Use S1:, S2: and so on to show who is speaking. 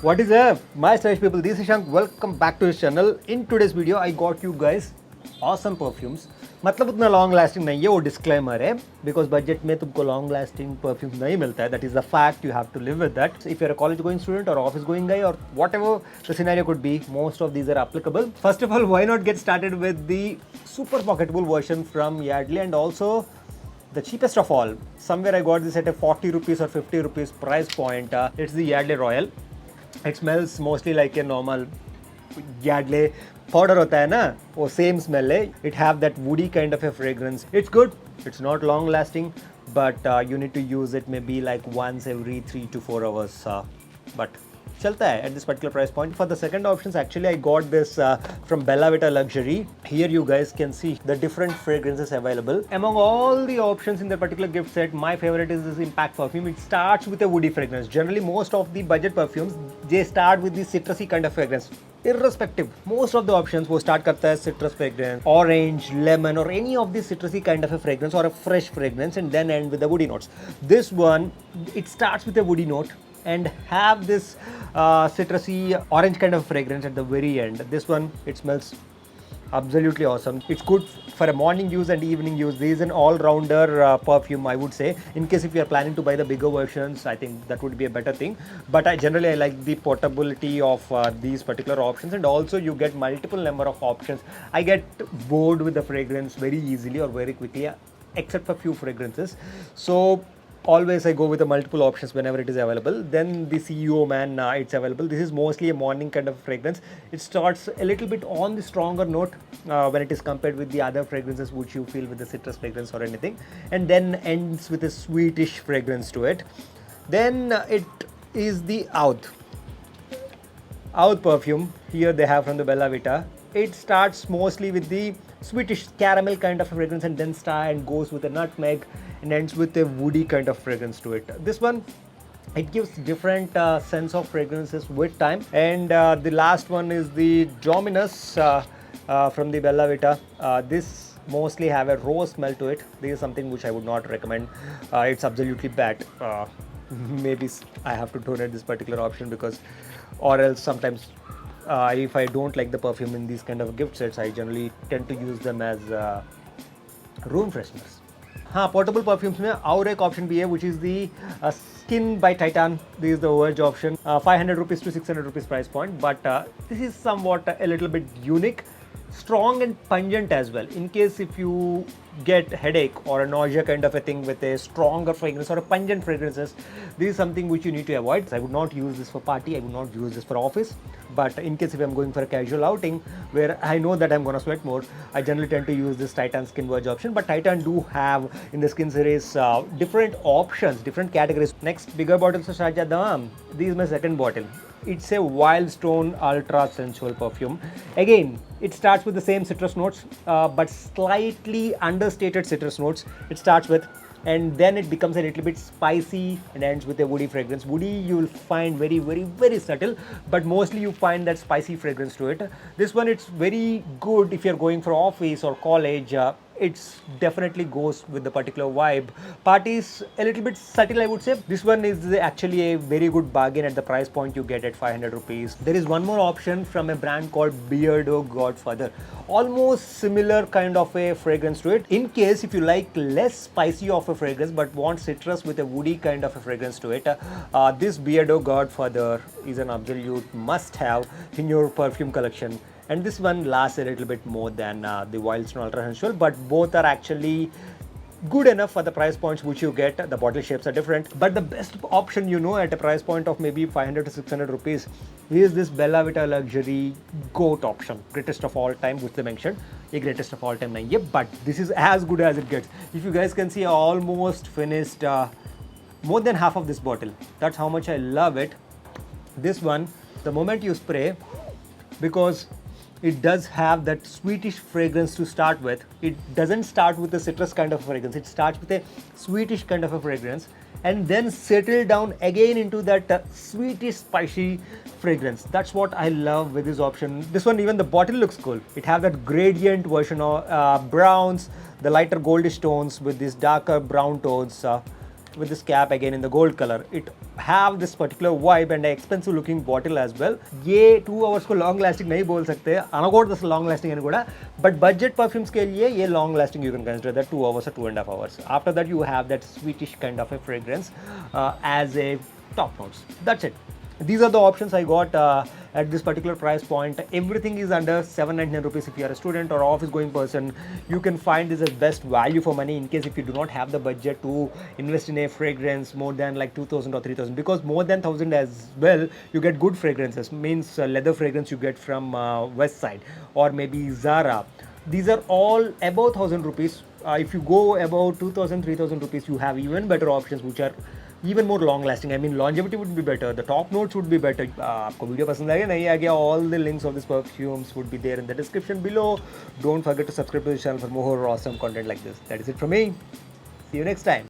S1: What is up, my stylish people? This is Shank. Welcome back to his channel. In today's video, I got you guys awesome perfumes. मतलब उतना long lasting नहीं है, वो disclaimer है, because budget में तुमको long lasting perfume नहीं मिलता है. That is the fact. You have to live with that. If you are a college going student और ऑफिस गोइंग गाय और whatever the scenario could be, most of these are applicable. First of all, why not get started with the super pocketable version from Yardley, and also the cheapest of all. Somewhere I got this at a 40 rupees or 50 rupees price point. It's the Yardley Royale. It smells mostly like a normal Yardley powder होता है ना, वो same smell है. It have that woody kind of a fragrance. It's good. It's not long lasting, but you need to use it maybe like once every 3 to 4 hours. But चलता है at this particular price point. For the second options, actually I got this from Vita Luxury. Here you guys can see the different fragrances available. Among all the options in the particular gift set, my favorite is this Impact perfume. It starts with a woody fragrance. Generally, most of the budget perfumes, they start with the citrusy kind of fragrance. Irrespective, most of the options will start करता है citrus fragrance, orange, lemon, or any of the citrusy kind of a fragrance or a fresh fragrance, and then end with the woody notes. This one, it starts with a woody note and have this citrusy orange kind of fragrance at the very end. This one, it smells absolutely awesome. It's good for a morning use and evening use. This is an all-rounder perfume, I would say. In case if you are planning to buy the bigger versions, I think that would be a better thing. But generally I like the portability of these particular options, and also you get multiple number of options. I get bored with the fragrance very easily or very quickly, except for few fragrances. So always I go with the multiple options whenever it is available. Then the CEO man, it's available. This is mostly a morning kind of fragrance. It starts a little bit on the stronger note when it is compared with the other fragrances which you feel with the citrus fragrance or anything, and then ends with a sweetish fragrance to it. Then it is the Oud perfume. Here they have from the Bella Vita. It starts mostly with the sweetish caramel kind of a fragrance, and then goes with a nutmeg and ends with a woody kind of fragrance to it. This one, it gives different sense of fragrances with time. And the last one is the Dominus from the Bella Vita. This mostly have a rose smell to it. This is something which I would not recommend. It's absolutely bad. Maybe I have to donate this particular option, because or else sometimes if I don't like the perfume in these kind of gift sets, I generally tend to use them as room fresheners. हाँ, portable perfumes में और एक option भी है, which is the skin bye Titan. This is the verge option. 500 rupees to 600 rupees price point, but this is somewhat a little bit unique, strong and pungent as well. In case if you get headache or a nausea kind of a thing with a stronger fragrance or a pungent fragrances, this is something which you need to avoid. I would not use this for party, I would not use this for office, but in case if I'm going for a casual outing where I know that I'm gonna sweat more, I generally tend to use this Titan Skin Verge option. But Titan do have in the skin series different options, different categories. Next bigger bottle se start jadam. This is my second bottle. It's a Wildstone Ultra Sensual perfume. Again, it starts with the same citrus notes, but slightly understated citrus notes it starts with, and then it becomes a little bit spicy and ends with a woody fragrance. Woody you will find very, very, very subtle, but mostly you find that spicy fragrance to it. This one, it's very good if you're going for office or college. It's definitely goes with the particular vibe. Parties a little bit subtle, I would say. This one is actually a very good bargain at the price point you get at 500 rupees. There is one more option from a brand called Beardo Godfather. Almost similar kind of a fragrance to it. In case if you like less spicy of a fragrance but want citrus with a woody kind of a fragrance to it, this Beardo Godfather is an absolute must-have in your perfume collection. And this one lasts a little bit more than the Wildstone Ultra Sensual, but both are actually good enough for the price points which you get. The bottle shapes are different, but the best option, you know, at a price point of maybe 500 to 600 rupees is this Bella Vita Luxury G.O.A.T option. Greatest of all time, which they mentioned. A greatest of all time nahi hai, but this is as good as it gets. If you guys can see, I almost finished more than half of this bottle. That's how much I love it. This one, the moment you spray, because it does have that sweetish fragrance to start with. It doesn't start with a citrus kind of fragrance. It starts with a sweetish kind of a fragrance and then settle down again into that sweetish, spicy fragrance. That's what I love with this option. This one, even the bottle looks cool. It have that gradient version of browns, the lighter goldish tones with these darker brown tones. with this cap again in the gold color. It have this particular vibe and an expensive looking bottle as well. ये 2 hours को long lasting नहीं बोल सकते, अनगोट this long lasting and गुड़ा, but budget perfumes के लिए ये long lasting you can consider that 2 hours or 2.5 hours. After that you have that sweetish kind of a fragrance as a top notes. That's it. These are the options I got at this particular price point. Everything is under 799 rupees. If you are a student or office going person, you can find this as best value for money in case if you do not have the budget to invest in a fragrance more than like 2000 or 3000, because more than 1000 as well you get good fragrances, means leather fragrance you get from West Side or maybe Zara. These are all above 1000 rupees. If you go above 2000 3000 rupees, you have even better options which are even more long lasting. I mean longevity would be better, the top notes would be better. आपको video पसंद आया नहीं आ गया, all the links of these perfumes would be there in the description below. Don't forget to subscribe to the channel for more awesome content like this. That is it from me. See you next time.